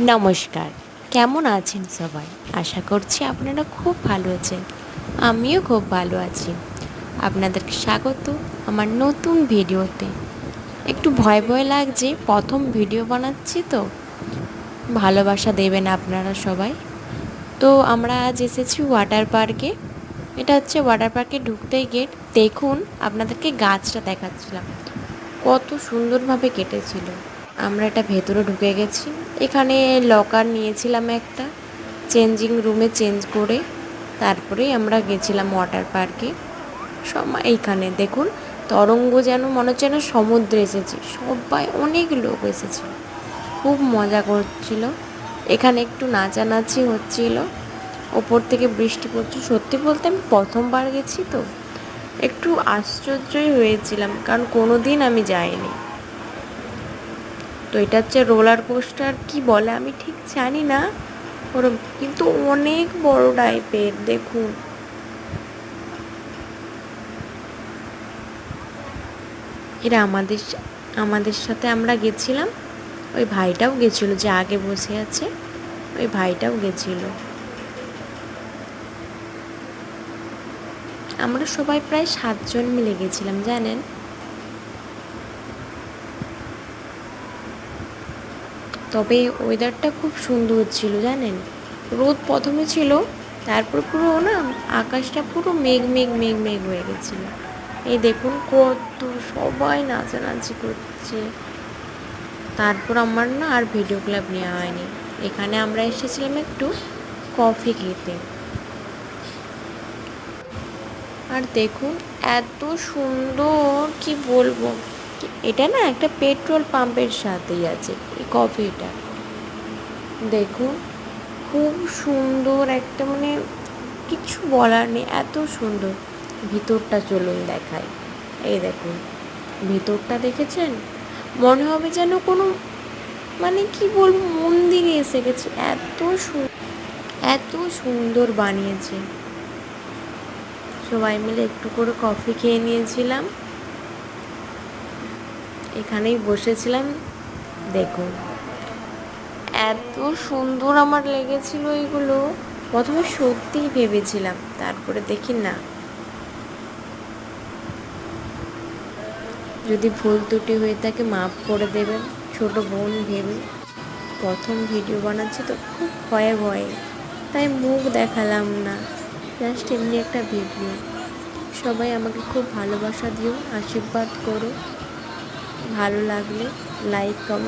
নমস্কার। কেমন আছেন সবাই? আশা করছি আপনারা খুব ভালো আছেন। আমিও খুব ভালো আছি। আপনাদেরকে স্বাগত আমার নতুন ভিডিওতে। একটু ভয় ভয় লাগছে, প্রথম ভিডিও বানাচ্ছি তো। ভালোবাসা দেবেন আপনারা সবাই। তো আমরা আজ এসেছি ওয়াটার পার্কে। এটা হচ্ছে ওয়াটার পার্কে ঢুকতেই গেট। দেখুন, আপনাদেরকে গাছটা দেখাচ্ছিলাম, কত সুন্দরভাবে কেটেছিল। আমরা এটা ভেতরে ঢুকে গেছি। এখানে লকার নিয়েছিলাম একটা, চেঞ্জিং রুমে চেঞ্জ করে তারপরেই আমরা গেছিলাম ওয়াটার পার্কে। সময় এইখানে দেখুন, তরঙ্গ যেন মনে হচ্ছে যেন সমুদ্রে এসেছি। সবাই অনেক লোক এসেছে, খুব মজা করছিল। এখানে একটু নাচানাচি হচ্ছিল, ওপর থেকে বৃষ্টি পড়ছে। সত্যি বলতে আমি প্রথমবার গেছি তো একটু আশ্চর্যই হয়েছিলাম, কারণ কোনো দিন আমি যাইনি। তো এটা হচ্ছে রোলার কোস্টার, কি বলে আমি ঠিক জানি না, ওরম কিন্তু অনেক বড় টাইপের। দেখুন, এরা আমাদের সাথে আমরা গেছিলাম। ওই ভাইটাও গেছিলো, যে আগে বসে আছে ওই ভাইটাও গেছিল। আমরা সবাই প্রায় 7 জন মিলে গেছিলাম, জানেন। তবে ওয়েদারটা খুব সুন্দর ছিল, জানেন। রোদ প্রথমে ছিল, তারপর পুরো না আকাশটা পুরো মেঘ মেঘ মেঘ মেঘ হয়ে গেছিল। এই দেখুন কত সবাই নাচানাচি করছে। তারপর আমার না আর ভিডিও ক্লিপ নেওয়া হয়নি। এখানে আমরা এসেছিলাম একটু কফি খেতে। আর দেখুন এত সুন্দর, কি বলবো। এটা না একটা পেট্রোল পাম্পের সাথেই আছে এই কফিটা। দেখুন, খুব সুন্দর একটা, মানে কিছু বলার নেই, এত সুন্দর। ভিতরটা চলুন দেখায়। এই দেখুন, ভিতরটা দেখেছেন? মনে হবে যেন কোনো, মানে কি বলবো, মন্দিরে এসে গেছে। এত সুন্দর বানিয়েছে। সবাই মিলে একটু করে কফি খেয়ে নিয়েছিলাম, এখানেই বসেছিলাম। দেখুন এত সুন্দর আমার লেগেছিল এগুলো। প্রথমে সত্যিই ভেবেছিলাম, তারপরে দেখি না। যদি ভুল ত্রুটি হয়ে থাকে মাফ করে দেবেন, ছোট বোন ভেবে। প্রথম ভিডিও বানাচ্ছি তো খুব ভয়ে ভয়ে, তাই মুখ দেখালাম না, জাস্ট এমনি একটা ভিডিও। সবাই আমাকে খুব ভালোবাসা দিও, আশীর্বাদ করো। ভালো লাগলে লাইক কমেন্ট